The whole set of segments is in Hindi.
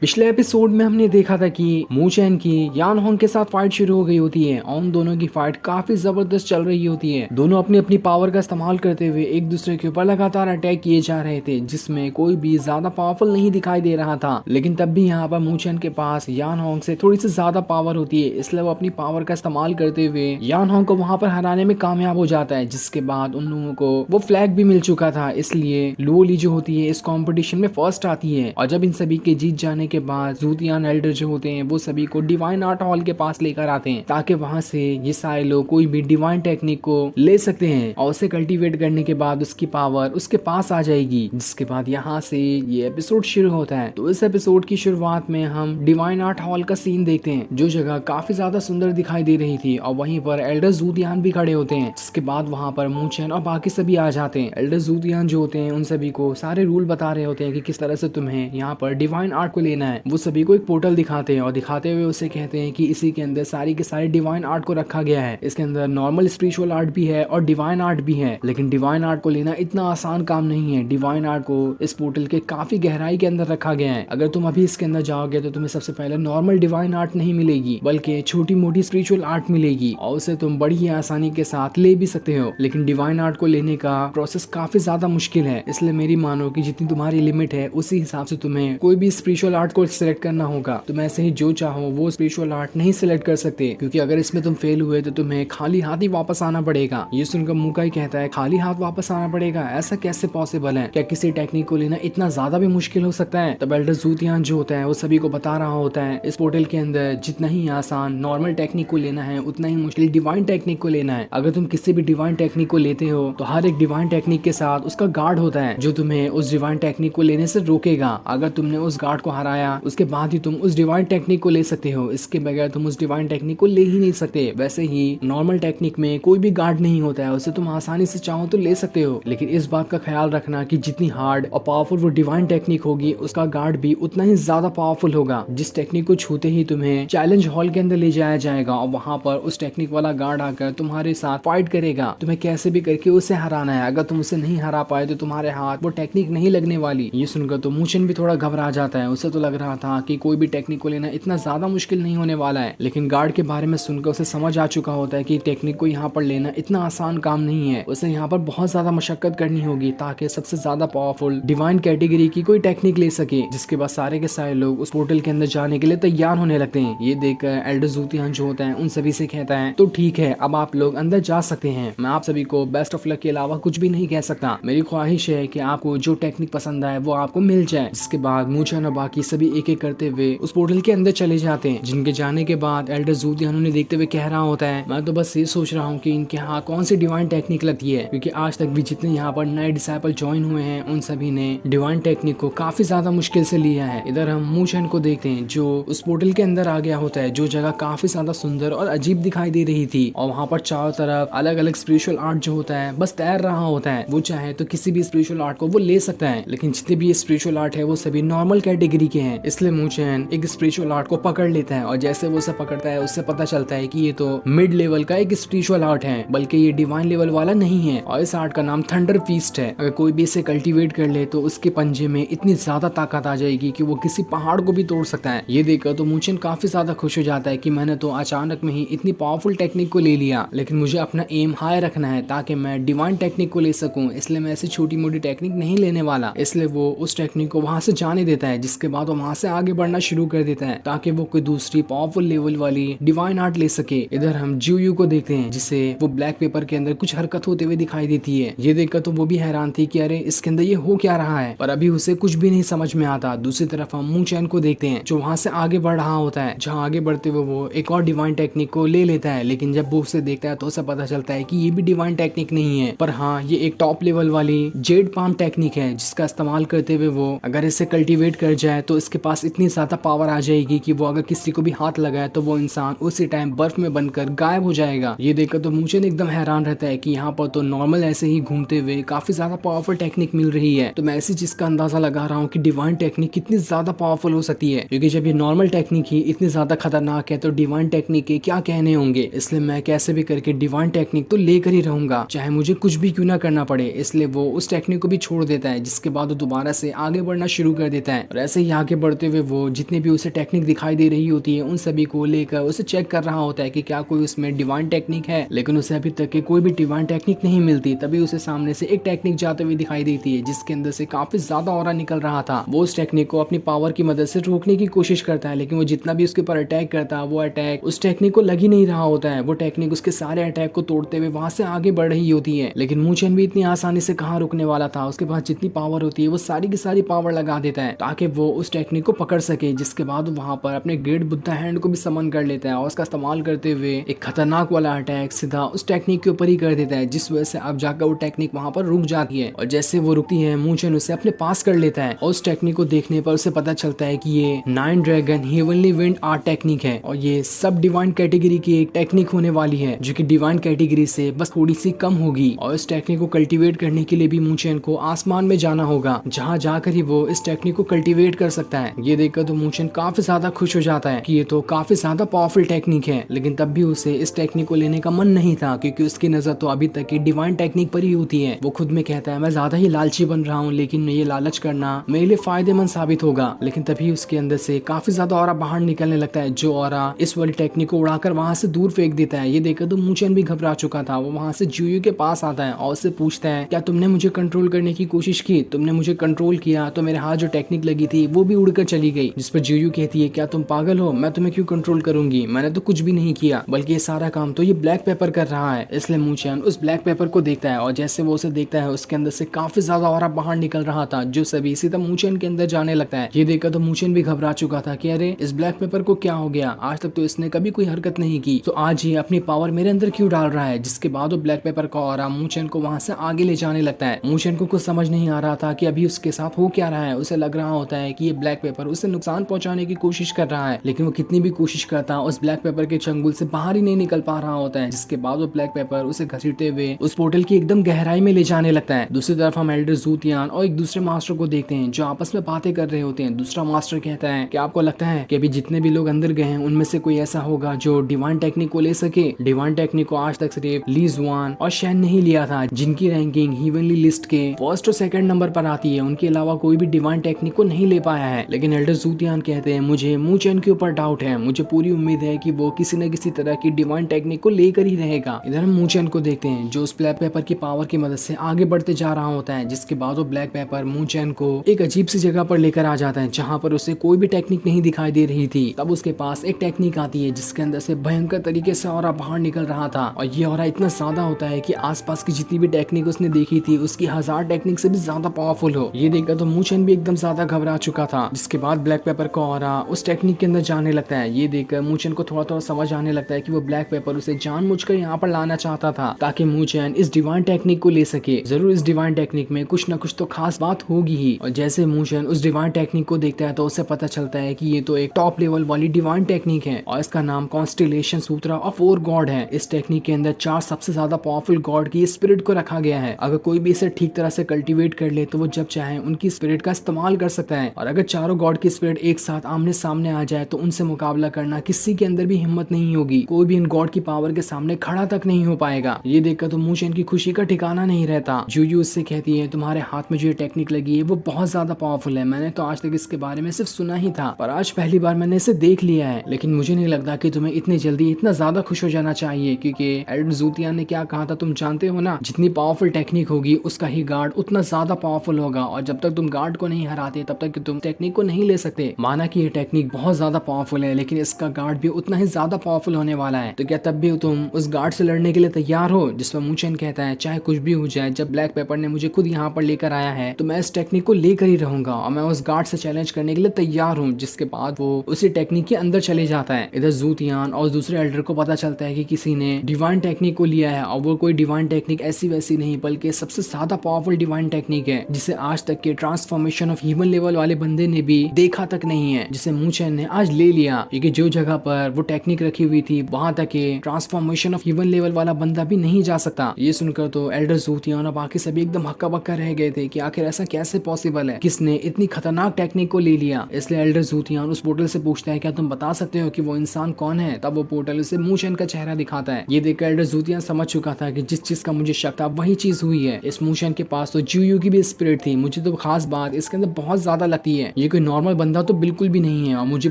पिछले एपिसोड में हमने देखा था कि मू चैन की यान होंग के साथ फाइट शुरू हो गई होती है और उन दोनों की फाइट काफी जबरदस्त चल रही होती है। दोनों अपनी अपनी पावर का इस्तेमाल करते हुए एक दूसरे के ऊपर लगातार अटैक किए जा रहे थे, जिसमें कोई भी ज्यादा पावरफुल नहीं दिखाई दे रहा था। लेकिन तब भी यहाँ पर मू चैन के पास यान होंग से थोड़ी सी ज्यादा पावर होती है, इसलिए वो अपनी पावर का इस्तेमाल करते हुए यान होंग को वहां पर हराने में कामयाब हो जाता है। जिसके बाद उन लोगों को वो फ्लैग भी मिल चुका था, इसलिए लुओ ली जो होती है इस कॉम्पिटिशन में फर्स्ट आती है। और जब इन सभी के जीत जाने के बाद ज़ूतियान एल्डर जो होते हैं वो सभी को डिवाइन आर्ट हॉल के पास लेकर आते हैं, ताकि वहां से ये सारे लोग कोई भी डिवाइन टेक्निक को ले सकते हैं और उसे कल्टीवेट करने के बाद उसकी पावर उसके पास आ जाएगी। जिसके बाद यहाँ से ये एपिसोड शुरू होता है। तो इस एपिसोड की शुरुआत में हम डिवाइन आर्ट हॉल का सीन देखते हैं, जो जगह काफी ज्यादा सुंदर दिखाई दे रही थी, और वहीं पर एल्डर ज़ूतियान भी खड़े होते हैं। जिसके बाद वहां पर मू चैन और बाकी सभी आ जाते हैं। एल्डर ज़ूतियान जो होते हैं उन सभी को सारे रूल बता रहे होते हैं कि किस तरह से तुम्हें यहाँ पर डिवाइन आर्ट को लेना है। वो सभी को एक पोर्टल दिखाते हैं और दिखाते हुए उसे कहते हैं कि इसी के अंदर सारी के सारी डिवाइन आर्ट को रखा गया है। इसके अंदर नॉर्मल स्पिरिचुअल आर्ट भी है और डिवाइन आर्ट भी है, लेकिन डिवाइन आर्ट को लेना इतना आसान काम नहीं है। डिवाइन आर्ट को इस पोर्टल के काफी गहराई के अंदर रखा गया है। अगर तुम अभी इसके अंदर जाओगे तो तुम्हें सबसे पहले नॉर्मल डिवाइन आर्ट नहीं मिलेगी, बल्कि छोटी मोटी स्पिरिचुअल आर्ट मिलेगी, और उसे तुम बड़ी ही आसानी के साथ ले भी सकते हो। लेकिन डिवाइन आर्ट को लेने का प्रोसेस काफी ज्यादा मुश्किल है, इसलिए मेरी मानो कि जितनी तुम्हारी लिमिट है उसी हिसाब से तुम्हें कोई भी स्पिरिचुअल आर्ट को सिलेक्ट करना होगा। तुम ऐसे ही जो चाहो वो स्पिरिचुअल आर्ट नहीं सिलेक्ट कर सकते, क्योंकि अगर इसमें तुम फेल हुए तो तुम्हें खाली हाथ ही वापस आना पड़ेगा। ये सुनकर मुका ही कहता है, खाली हाथ वापस आना पड़ेगा, ऐसा कैसे पॉसिबल है? क्या किसी टेक्निक को लेना इतना ज्यादा भी मुश्किल हो सकता है? तब एल्डर ज़ूतियान जो होता है वो सभी को बता रहा होता है, इस पोर्टल के अंदर जितना ही आसान नॉर्मल टेक्निक को लेना है उतना ही मुश्किल डिवाइन टेक्निक को लेना है। अगर तुम किसी भी डिवाइन टेक्निक को लेते हो तो हर एक डिवाइन टेक्निक के साथ उसका गार्ड होता है, जो तुम्हें उस डिवाइन टेक्निक को लेने से रोकेगा। अगर तुमने उस गार्ड को हराया उसके बाद ही तुम उस डिवाइन टेक्निक को ले सकते हो, इसके बगैर तुम उस डिवाइन टेक्निक को ले ही नहीं सकते। वैसे ही नॉर्मल टेक्निक में कोई भी गार्ड नहीं होता है, उसे तुम आसानी से चाहो तो ले सकते हो, लेकिन इस बात का ख्याल रखना कि जितनी हार्ड और पावरफुल वो डिवाइन टेक्निक होगी उसका गार्ड भी उतना ही ज्यादा पावरफुल होगा। जिस टेक्निक को छूते ही तुम्हें चैलेंज हॉल के अंदर ले जाया जाएगा और वहां पर उस टेक्निक वाला गार्ड आकर तुम्हारे साथ फाइट करेगा। तुम्हें कैसे भी करके उसे हराना है। अगर तुम उसे नहीं हरा पाए तो तुम्हारे हाथ वो टेक्निक नहीं लगने वाली। ये सुनकर तो मू चैन भी थोड़ा घबरा जाता है। उसे तो लग रहा था कि कोई भी टेक्निक को लेना इतना ज्यादा मुश्किल नहीं होने वाला है, लेकिन गार्ड के बारे में सुनकर उसे समझ आ चुका होता है कि टेक्निक को यहाँ पर लेना इतना आसान काम नहीं है। उसे यहाँ पर बहुत ज्यादा मशक्कत करनी होगी ताकि सबसे ज्यादा पावरफुल डिवाइन कैटेगरी की कोई टेक्निक ले सके। जिसके बाद सारे के सारे लोग उस पोर्टल के अंदर जाने के लिए तैयार होने लगते हैं। ये देखकर एल्डर ज़ूतियान जो होता है उन सभी से कहता है, तो ठीक है, अब आप लोग अंदर जा सकते हैं। मैं आप सभी को बेस्ट ऑफ लक के अलावा कुछ भी नहीं कह सकता। मेरी ख्वाहिश है कि आपको जो टेक्निक पसंद आए वो आपको मिल जाए। जिसके बाद मू चैन और बाकी सभी एक एक करते हुए उस पोर्टल के अंदर चले जाते हैं। जिनके जाने के बाद एल्डर ज़ूतियान उन्हें देखते हुए कह रहा होता है, मैं तो बस ये सोच रहा हूँ कि इनके यहाँ कौन सी डिवाइन टेक्निक लगती है, क्योंकि आज तक भी जितने यहाँ पर नए डिसाइपल ज्वाइन हुए हैं उन सभी ने डिवाइन टेक्निक को काफी ज्यादा मुश्किल से लिया है। इधर हम मू चैन को देखते हैं जो उस पोर्टल के अंदर आ गया होता है, जो जगह काफी ज्यादा सुंदर और अजीब दिखाई दे रही थी, और वहाँ पर चारों तरफ अलग अलग स्पिरिचुअल आर्ट जो होता है बस तैर रहा होता है। वो चाहे तो किसी भी स्पिरिचुअल आर्ट को वो ले सकता है, लेकिन जितने भी स्पिरिचुअल आर्ट है वो सभी नॉर्मल कैटेगरी के हैं। इसलिए मू चैन एक स्पिरिचुअल आर्ट को पकड़ लेता है, और जैसे वो उसे पकड़ता है उससे पता चलता है कि ये तो मिड लेवल का एक स्पिरिचुअल आर्ट है, बल्कि ये डिवाइन लेवल वाला नहीं है। और इस आर्ट का नाम थंडर फीस्ट है। अगर कोई भी इसे कल्टीवेट कर ले तो उसके पंजे में इतनी ज्यादा ताकत आ जाएगी कि वो किसी पहाड़ को भी तोड़ सकता है। ये देखकर तो मू चैन काफी ज्यादा खुश हो जाता है कि मैंने तो अचानक में ही इतनी पावरफुल टेक्निक को ले लिया, लेकिन मुझे अपना एम हाई रखना है ताकि मैं डिवाइन टेक्निक को ले सकूं। इसलिए मैं ऐसी छोटी मोटी टेक्निक नहीं लेने वाला। इसलिए वो उस टेक्निक को वहां से जाने देता है। जिसके बाद वो वहां से आगे बढ़ना शुरू कर देता है ताकि वो कोई दूसरी पावरफुल लेवल वाली डिवाइन आर्ट ले सके। इधर हम जियू को देखते हैं, जिसे वो ब्लैक पेपर के अंदर कुछ हरकत होते हुए दिखाई देती है। ये देखकर तो वो भी हैरान थी कि अरे इसके अंदर ये हो क्या रहा है, पर अभी उसे कुछ भी नहीं समझ में आता। दूसरी तरफ हम मू चैन को देखते हैं जो वहां से आगे बढ़ रहा होता है, जहाँ आगे बढ़ते हुए वो एक और डिवाइन टेक्निक को ले लेता है। लेकिन जब वो उसे देखता है तो उसे पता चलता है कि ये भी डिवाइन टेक्निक नहीं है, पर हाँ ये एक टॉप लेवल वाली जेड पाम टेक्निक है, जिसका इस्तेमाल करते हुए वो अगर इसे कल्टीवेट कर जाए तो इसके पास इतनी ज्यादा पावर आ जाएगी कि वो अगर किसी को भी हाथ लगाए तो वो इंसान उसी टाइम बर्फ में बनकर गायब हो जाएगा। ये देखकर तो मू चैन एकदम हैरान रहता है कि यहाँ पर तो नॉर्मल ऐसे ही घूमते हुए काफी ज्यादा पावरफुल टेक्निक मिल रही है। तो मैं ऐसी चीज का अंदाजा लगा रहा हूँ कि डिवाइन टेक्निक कितनी ज्यादा पावरफुल हो सकती है, क्योंकि जब ये नॉर्मल टेक्निक ही इतनी ज्यादा खतरनाक है तो डिवाइन टेक्निक के क्या कहने होंगे। इसलिए मैं कैसे भी करके डिवाइन टेक्निक तो लेकर ही रहूंगा, चाहे मुझे कुछ भी क्यों ना करना पड़े। इसलिए वो उस टेक्निक को भी छोड़ देता है, जिसके बाद वो दोबारा से आगे बढ़ना शुरू कर देता है। और ऐसे ही आगे आगे बढ़ते हुए वो जितने भी उसे टेक्निक दिखाई दे रही होती है उन सभी को लेकर उसे चेक कर रहा होता है कि क्या कोई उसमें डिवाइन टेक्निक है, लेकिन उसे अभी तक के कोई भी डिवाइन टेक्निक नहीं मिलती। तभी उसे सामने से एक टेक्निक जाते हुए दिखाई देती है जिसके अंदर से काफी ज्यादा ऑरा निकल रहा था। वो उस टेक्निक को अपनी पावर की मदद से रोकने की कोशिश करता है, लेकिन वो जितना भी उसके ऊपर अटैक करता है वो अटैक उस टेक्निक को लग ही नहीं रहा होता है। वो टेक्निक उसके सारे अटैक को तोड़ते हुए वहां से आगे बढ़ रही होती है, लेकिन मूचेन भी इतनी आसानी से कहाँ रुकने वाला था। उसके पास जितनी पावर होती है वो सारी की सारी पावर लगा देता है ताकि वो उस टेक्निक को पकड़ सके, जिसके बाद वहां पर अपने ग्रेट बुद्धा हैंड को भी समन कर लेता है और उसका इस्तेमाल करते हुए एक खतरनाक वाला अटैक सीधा उस टेक्निक के ऊपर ही कर देता है, जिस वजह से अब जाकर वो टेक्निक वहां पर रुक जाती है। और जैसे वो रुकती है मूचेन उसे अपने पास कर लेता है और उस टेक्निक को देखने पर उसे पता चलता है कि ये 9 dragon heavenly wind art technique है और ये सब डिवाइन कैटेगरी की एक टेक्निक होने वाली है जो कि डिवाइन कैटेगरी से बस थोड़ी सी कम होगी। और इस टेक्निक को कल्टीवेट करने के लिए भी मूचेन को आसमान में जाना होगा, जहाँ जाकर ही वो इस टेक्निक को कल्टीवेट कर सकता है। ये देखकर तो मूचेन काफी ज्यादा खुश हो जाता है कि ये तो काफी ज्यादा पावरफुल टेक्निक है, लेकिन तब भी उसे इस टेक्निक को लेने का मन नहीं था क्योंकि उसकी नजर तो अभी तक की डिवाइन टेक्निक पर ही होती है। वो खुद में कहता है मैं ज्यादा ही लालची बन रहा हूँ, लेकिन ये लालच करना मेरे लिए फायदेमंद साबित होगा। लेकिन तभी उसके अंदर से काफी ज्यादा ऑरा बाहर निकलने लगता है जो ऑरा इस वाली टेक्निक को उड़ाकर वहां से दूर फेंक देता है। ये देखकर तो मूचेन भी घबरा चुका था। वो वहां से जुयू के पास आता है और उससे पूछता है क्या तुमने मुझे कंट्रोल करने की कोशिश की? तुमने मुझे कंट्रोल किया तो मेरे हाथ जो टेक्निक लगी थी वो भी उड़कर चली गई। जिस पर जुयू कहती है क्या तुम पागल हो, मैं तुम्हें क्यों कंट्रोल करूंगी, मैंने तो कुछ भी नहीं किया, बल्कि ये सारा काम तो ये ब्लैक पेपर कर रहा है। इसलिए मूचेन उस ब्लैक पेपर को देखता है और जैसे वो उसे देखता है उसके अंदर से काफी ज्यादा ऑरा बाहर निकल रहा था जो सभी सीधा मूचेन के अंदर जाने लगता है। ये देखकर तो मूचेन भी घबरा चुका था कि अरे इस ब्लैक पेपर को क्या हो गया, आज तक तो इसने कभी कोई हरकत नहीं की, तो आज ये अपनी पावर मेरे अंदर क्यों डाल रहा है। जिसके बाद वो ब्लैक पेपर का ऑरा मूचेन को वहां से आगे ले जाने लगता है। मूचेन को कुछ समझ नहीं आ रहा था कि अभी उसके साथ हो क्या रहा है। उसे लग रहा होता है कि ये ब्लैक पेपर उसे नुकसान पहुंचाने की कोशिश कर रहा है, लेकिन वो कितनी भी कोशिश करता उस ब्लैक पेपर के चंगुल से बाहर ही नहीं निकल पा रहा होता है। जिसके बाद वो ब्लैक पेपर उसे घसीटते हुए उस पोर्टल की एकदम गहराई में ले जाने लगता है। दूसरी तरफ हम एल्डर ज़ूतियान और एक दूसरे मास्टर को देखते हैं जो आपस में बातें कर रहे होते हैं। दूसरा मास्टर कहता है कि आपको लगता है कि अभी जितने भी लोग अंदर गए हैं उनमें से कोई ऐसा होगा जो डिवाइन टेक्निक को ले सके? डिवाइन टेक्निक को आज तक सिर्फ ली जुआन और शैन नहीं लिया था, जिनकी रैंकिंग हीवनली लिस्ट के फर्स्ट और सेकंड नंबर पर आती है। उनके अलावा कोई भी डिवाइन टेक्निक को नहीं ले पाया है। लेकिन एल्डर ज़ूतियान कहते हैं मुझे मूचेन के ऊपर डाउट है, मुझे पूरी उम्मीद है कि वो किसी न किसी तरह की डिवाइन टेक्निक को लेकर ही रहेगा। इधर हम मूचेन को देखते हैं जो उस ब्लैक पेपर की पावर की मदद से आगे बढ़ते जा रहा होता है। जिसके बाद वो ब्लैक पेपर मूचेन को एक अजीब सी जगह पर लेकर आ जाता है जहाँ पर उसे कोई भी टेक्निक नहीं दिखाई दे रही थी। तब उसके पास एक टेक्निक आती है जिसके अंदर से भयंकर तरीके से ऑरा बाहर निकल रहा था और ये ऑरा इतना ज्यादा होता है कि आसपास की जितनी भी टेक्निक उसने देखी थी उसकी 1000 टेक्निक से भी ज्यादा पावरफुल हो। ये देखकर तो मूचेन भी एकदम ज्यादा घबरा चुका था। जिसके बाद ब्लैक पेपर का ऑरा उस टेक्निक के अंदर जाने लगता है। ये देखकर मूचेन को थोड़ा थोड़ा समझ आने लगता है कि वो ब्लैक पेपर उसे जानबूझकर यहाँ पर लाना चाहता था ताकि मूचेन इस डिवाइन टेक्निक को ले सके। जरूर इस डिवाइन टेक्निक में कुछ न कुछ तो खास बात होगी ही। और जैसे मूचेन उस डिवाइन टेक्निक को देखता है तो उसे पता चलता है कि ये तो एक टॉप लेवल वाली डिवाइन टेक्निक है और इसका नाम कॉन्स्टेलेशन सूत्रा ऑफ 4 गॉड है। इस टेक्निक के अंदर 4 सबसे ज्यादा पावरफुल गॉड की स्पिरिट को रखा गया है। अगर कोई भी इसे ठीक तरह से कल्टीवेट कर ले तो वो जब चाहे उनकी स्पिरिट का इस्तेमाल कर सकता है। और अगर चारों गॉड की स्पिरिट एक साथ आमने सामने आ जाए तो उनसे मुकाबला करना किसी के अंदर भी हिम्मत नहीं होगी। कोई भी इन गॉड की पावर के सामने खड़ा तक नहीं हो पाएगा। ये देखकर तो मूचेन की खुशी का ठिकाना नहीं रहता। जुयू उससे कहती है तुम्हारे हाथ में जो ये टेक्निक लगी है वो बहुत ज्यादा पावरफुल है। मैंने तो आज तक इसके बारे में सिर्फ सुना ही था पर आज पहली बार मैंने इसे देख लिया है। लेकिन मुझे नहीं लगता कि तुम्हें इतनी जल्दी इतना ज्यादा खुश हो जाना चाहिए क्योंकि एल्डर ज़ूतियान ने क्या कहा था तुम जानते हो ना, जितनी पावरफुल टेक्निक होगी उसका ही गार्ड उतना ज्यादा पावरफुल होगा और जब तक तुम गार्ड को नहीं हराते तब तक तुम टेक्निक को नहीं ले सकते। माना कि ये टेक्निक बहुत ज्यादा पावरफुल है लेकिन इसका गार्ड भी उतना ही ज्यादा पावरफुल होने वाला है। तो क्या तब भी तुम उस गार्ड से लड़ने के लिए तैयार हो? जिसमें मूचेन कहता है चाहे कुछ भी हो जाए, जब ब्लैक पेपर ने मुझे खुद यहाँ पर लेकर आया है तो मैं इस टेक्निक को लेकर ही रहूंगा और मैं उस गार्ड से चैलेंज करने के लिए तैयार हूँ। जिसके बाद वो उसी टेक्निक के अंदर चले जाता है। इधर ज़ूतियान और दूसरे एल्डर को पता चलता है कि किसी ने डिवाइन टेक्निक को लिया है और वो कोई डिवाइन टेक्निक ऐसी वैसी नहीं बल्कि सबसे ज्यादा पावरफुल डिवाइन टेक्निक है जिसे आज तक के ट्रांसफॉर्मेशन ऑफ ह्यूमन लेवल वाले बंदे ने भी देखा तक नहीं है, जिसे मूचेन ने आज ले लिया। क्योंकि जो जगह पर वो टेक्निक रखी हुई थी वहां तक के ट्रांसफॉर्मेशन ऑफ ह्यूमन लेवल वाला बंदा भी नहीं जा सकता। ये सुनकर तो एल्डर ज़ूतियान और बाकी सभी एकदम हक्का बक्का रह गए थे कि आखिर ऐसा कैसे पॉसिबल है, किसने इतनी खतरनाक टेक्निक को ले लिया। इसलिए एल्डर ज़ूतियान उस पोर्टल से पूछता है क्या तुम बता सकते हो कि वो इंसान कौन है? तब वो पोर्टल उसे मूचेन का चेहरा दिखाता है। ये देखकर एल्डर ज़ूतियान समझ चुका था कि जिस चीज का मुझे शक था वही चीज हुई है। इस मूचेन के पास तो जुयू की भी स्पिरिट थी। मुझे तो खास बात इसके अंदर बहुत ज्यादा लगती है। ये कोई नॉर्मल बंदा तो बिल्कुल भी नहीं है और मुझे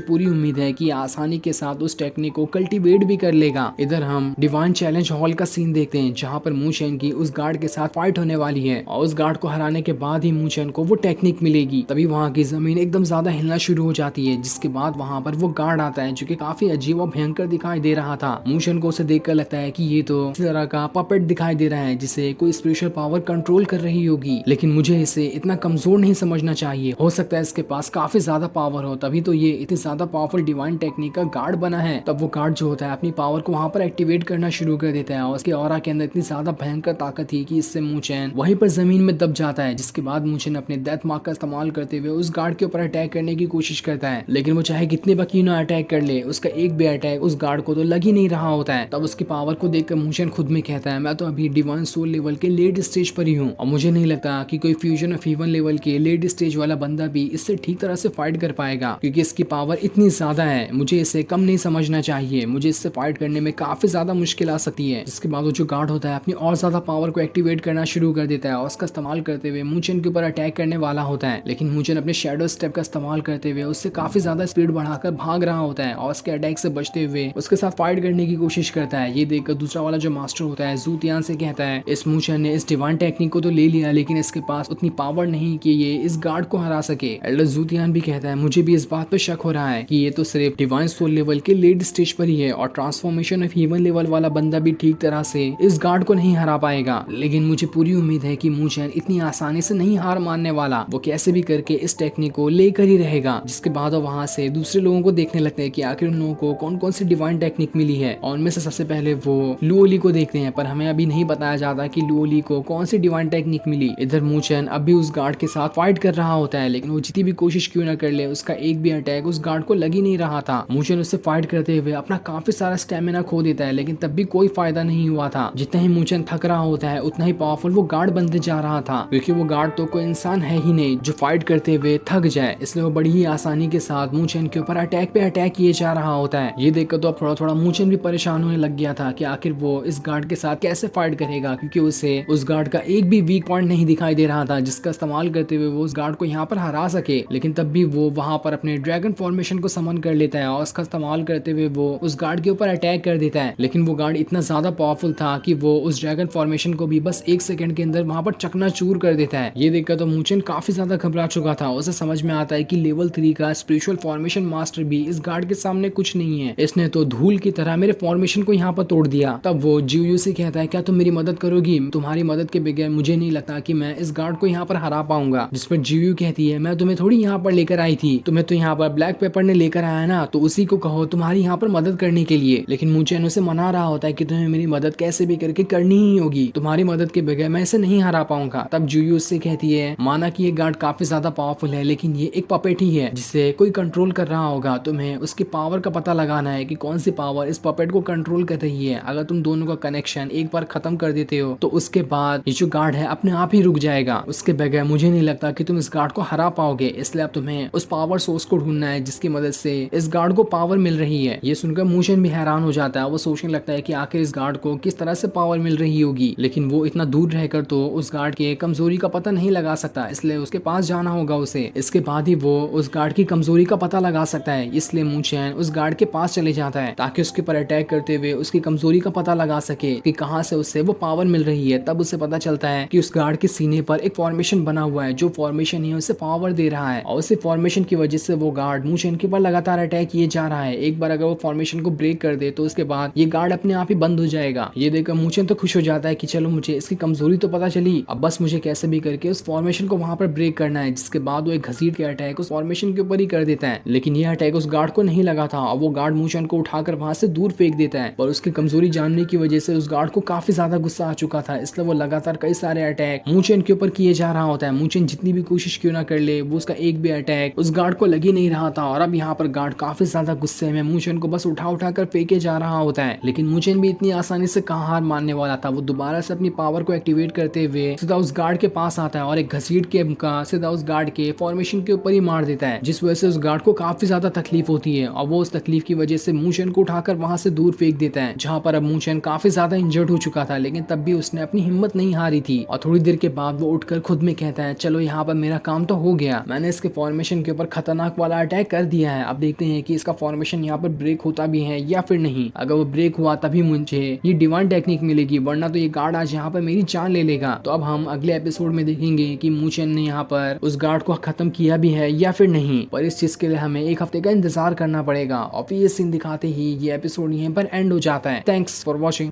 पूरी उम्मीद है कि आसानी के साथ उस टेक्निक को कल्टीवेट भी कर लेगा। इधर हम डिवाइन चैलेंज हॉल का सीन देखते हैं जहाँ पर मू चेन की उस गार्ड के साथ फाइट होने वाली है और उस गार्ड को हराने के बाद ही मू चेन को वो टेक्निक मिलेगी। तभी वहाँ की जमीन एकदम ज्यादा हिलना शुरू हो जाती है, जिसके बाद वहाँ पर वो गार्ड आता है जो कि काफी अजीब और भयंकर दिखाई दे रहा था। मू चेन को उसे देखकर लगता है कि ये तो इस तरह का पपेट दिखाई दे रहा है जिसे कोई स्पेशल पावर कंट्रोल कर रही होगी, लेकिन मुझे इसे इतना कमजोर नहीं समझना चाहिए। हो सकता है इसके पास काफी ज्यादा पावर हो, तभी तो ये इतनी ज्यादा पावरफुल डिवाइन टेक्निक का गार्ड बना है। तब वो गार्ड जो होता है अपनी पावर को वहाँ पर एक्टिवेट करना शुरू कर देता है और उसके ऑरा के अंदर इतनी ज्यादा भयंकर ताकत थी कि इससे मू चेन वहीं पर जमीन में दब जाता है। जिसके बाद मू चेन अपने डेथ मार्क का इस्तेमाल करते हुए उस गार्ड के ऊपर अटैक करने की कोशिश करता है, लेकिन वो चाहे कितने बार क्यों ना अटैक कर ले, उसका एक भी अटैक उस गार्ड को तो लग ही नहीं रहा होता है। तब उसकी पावर को देखकर मू चेन खुद में कहता है मैं तो अभी डिवाइन सोल लेवल के लेट स्टेज पर ही हूँ और मुझे नहीं लगता कि कोई फ्यूजन ऑफ हीवन लेवल के लेट स्टेज वाला बंदा भी इससे ठीक तरह से फाइट कर पाएगा, क्योंकि इसकी पावर इतनी ज्यादा है। मुझे इसे कम नहीं समझना चाहिए, मुझे इससे फाइट करने में काफी ज्यादा मुश्किल आ सकती है। जिसके बाद वो जो गार्ड होता है अपनी और ज्यादा पावर को एक्टिवेट करना शुरू कर देता है और उसका इस्तेमाल करते हुए मू चेन के ऊपर अटैक करने वाला होता है, लेकिन मू चेन अपने शैडो स्टेप का इस्तेमाल करते हुए उससे काफी ज्यादा स्पीड बढ़ाकर भाग रहा होता है और उसके अटैक से बचते हुए उसके साथ फाइट करने की कोशिश करता है। ये देखकर दूसरा वाला जो मास्टर होता है जू तियान से कहता है इस मू चेन ने इस डिवाइन टेक्निक को तो ले लिया, लेकिन इसके पास उतनी पावर नहीं कि ये इस गार्ड को हरा सके। एल्डर जू तियान भी कहता है मुझे भी इस बात पे शक हो रहा है कि ये तो सिर्फ डिवाइन सोल लेवल के लेट स्टेज पर ही है और ट्रांसफॉर्मेशन ऑफ ह्यूमन लेवल वाला बंदा भी ठीक तरह से इस गार्ड को नहीं हरा पाएगा। लेकिन मुझे पूरी उम्मीद है कि मू चेन इतनी आसानी से नहीं हार मानने वाला, वो कैसे भी करके इस टेक्निक को लेकर ही रहेगा। जिसके बाद वहाँ से दूसरे लोगों को देखने लगते हैं कि आखिर उन लोगों को कौन कौन सी डिवाइन टेक्निक मिली है और उनमें से सबसे पहले वो लुओली को देखते हैं, पर हमें अभी नहीं बताया जाता कि लुओली को कौन सी डिवाइन टेक्निक मिली। इधर मू चेन अब भी उस गार्ड के साथ फाइट कर रहा होता है, लेकिन वो जितनी भी कोशिश क्यों ना कर ले उसका एक भी अटैक उस गार्ड को लग ही नहीं रहा था। मू चेन उससे फाइट करते हुए अपना काफी सारा स्टेमिना खो देता है, लेकिन तब भी कोई फायदा नहीं हुआ था। जितना ही मू चेन थक रहा होता है उतना ही पावरफुल वो गार्ड बनते जा रहा था, क्योंकि वो गार्ड तो कोई इंसान है ही नहीं जो फाइट करते हुए थक जाए, इसलिए वो बड़ी ही आसानी के साथ मू चेन के ऊपर अटैक पे अटैक किए जा रहा होता है। ये देखकर तो अब थोड़ा थोड़ा मू चेन भी परेशान होने लग गया था कि आखिर वो इस गार्ड के साथ कैसे फाइट करेगा, क्योंकि उसे उस गार्ड का एक भी वीक पॉइंट नहीं दिखाई दे रहा था जिसका इस्तेमाल करते हुए वो उस गार्ड को यहाँ पर हरा सके। लेकिन तब भी वो वहाँ पर अपने ड्रैगन फॉर्मेशन को समन कर लेता है और उसका इस्तेमाल करते हुए वो उस गार्ड के ऊपर अटैक कर देता है, लेकिन वो गार्ड इतना ज्यादा पावरफुल था कि वो उस ड्रैगन फॉर्मेशन को भी बस 1 सेकंड के अंदर वहाँ पर चकनाचूर कर देता है। ये देखकर तो मू चेन काफी ज्यादा घबरा चुका था। उसे समझ में आता है कि लेवल 3 का स्पिरिचुअल फॉर्मेशन मास्टर भी इस गार्ड के सामने कुछ नहीं है, इसने तो धूल की तरह मेरे फॉर्मेशन को यहाँ पर तोड़ दिया। तब वो जियू से कहता है क्या तुम मेरी मदद करोगी, तुम्हारी मदद के बगैर मुझे नहीं लगता कि मैं इस गार्ड को यहाँ पर हरा पाऊंगा। जिस पर जियू कहती है मैं तुम्हें थोड़ी यहाँ पर लेकर आई थी, तुम्हें तो यहाँ पर ब्लैक पेपर ने लेकर आया ना, तो उसी को कहो तुम्हारी यहाँ पर मदद करने के लिए। लेकिन मू चेन उसे मना रहा होता है कि तुम्हें मेरी मदद कैसे भी करके करनी ही होगी, तुम्हारी मदद के बगैर मैं इसे नहीं हरा पाऊंगा। तब जियू उससे कहती है माना कि ये गार्ड काफी ज्यादा पावरफुल है, लेकिन ये एक पपेट ही है जिसे कोई कंट्रोल कर रहा होगा, तुम्हें उसकी पावर का पता लगाना है कि कौन सी पावर इस पपेट को कंट्रोल कर रही है। अगर तुम दोनों का कनेक्शन एक बार खत्म कर देते हो तो उसके बाद ये जो गार्ड है अपने आप ही रुक जाएगा, उसके बगैर मुझे नहीं लगता कि तुम इस गार्ड को हरा पाओगे। इसलिए अब तुम्हें उस पावर सोर्स को ढूंढना है जिसकी मदद से इस गार्ड को पावर मिल रही है। ये सुनकर मू चेन भी हैरान हो जाता है, वो सोचने लगता है कि आखिर इस गार्ड को किस तरह से पावर मिल रही होगी, लेकिन वो इतना दूर रहकर तो उस गार्ड के कमजोरी का पता नहीं लगा सकता, इसलिए उसके पास जाना होगा उसे। इसके बाद ही वो उस गार्ड की कमजोरी का पता लगा सकता है, इसलिए मू चेन उस गार्ड के पास चले जाता है ताकि उसके ऊपर अटैक करते हुए उसकी कमजोरी का पता लगा सके कि कहां से उससे वो पावर मिल रही है। तब उसे पता चलता है कि उस गार्ड के सीने पर एक फॉर्मेशन बना हुआ है, जो फॉर्मेशन ही उसे पावर दे रहा है और उसी फॉर्मेशन की वजह से वो गार्ड मू चेन के ऊपर लगातार अटैक किए जा रहा है। एक बार अगर वो फॉर्मेशन को ब्रेक कर दे तो उसके बाद ये गार्ड अपने आप ही बंद हो जाएगा। ये देखकर मू चेन तो खुश हो जाता है कि चलो मुझे इसकी कमजोरी तो पता चली, अब बस मुझे कैसे भी करके उस फॉर्मेशन को वहां पर ब्रेक करना है। जिसके बाद वो एक घसीट के अटैक उस फॉर्मेशन के ऊपर ही कर देता है, लेकिन ये अटैक उस गार्ड को नहीं लगा था और वो गार्ड मू चेन को उठाकर वहां से दूर फेंक देता है। पर उसकी कमजोरी जानने की वजह से उस गार्ड को काफी ज्यादा गुस्सा आ चुका था, इसलिए वो लगातार कई सारे अटैक मू चेन के ऊपर किए जा रहा होता है। मू चेन जितनी भी कोशिश क्यों ना कर ले वो उसका एक भी अटैक उस गार्ड को लग ही नहीं रहा था। और अब यहाँ पर गार्ड काफी ज्यादा गुस्से में मू चेन को बस उठा कर फेंके जा रहा होता है, लेकिन मू चेन भी इतनी आसानी से कहाँ हार मानने वाला था। वो दोबारा से अपनी पावर को एक्टिवेट करते हुए सीधा उस गार्ड के पास आता है और एक घसीट के सीधा उस गार्ड के फॉर्मेशन के ऊपर ही मार देता है, जिस वजह से उस गार्ड को काफी ज्यादा तकलीफ होती है और वो उस तकलीफ की वजह से मू चेन को उठाकर वहां से दूर फेंक देता है, जहाँ पर अब मू चेन काफी ज्यादा इंजर्ड हो चुका था। लेकिन तब भी उसने अपनी हिम्मत नहीं हारी थी और थोड़ी देर के बाद वो उठकर खुद में कहता है चलो यहाँ पर मेरा काम तो हो गया, मैंने इसके फॉर्मेशन के ऊपर खतरनाक वाला अटैक कर दिया है। अब देखते हैं कि इसका फॉर्मेशन यहाँ पर ब्रेक होता भी है या फिर नहीं। अगर वो ब्रेक हुआ तभी मुझे ये डिवाइन टेक्निक मिलेगी, वरना तो ये गार्ड आज यहाँ पर मेरी जान ले लेगा। तो अब हम अगले एपिसोड में देखेंगे कि मूचेन ने यहाँ पर उस गार्ड को खत्म किया भी है या फिर नहीं। पर इस चीज के लिए हमें एक हफ्ते का इंतजार करना पड़ेगा। और फिर ये सीन दिखाते ही ये एपिसोड यहीं पर एंड हो जाता है। Thanks for watching.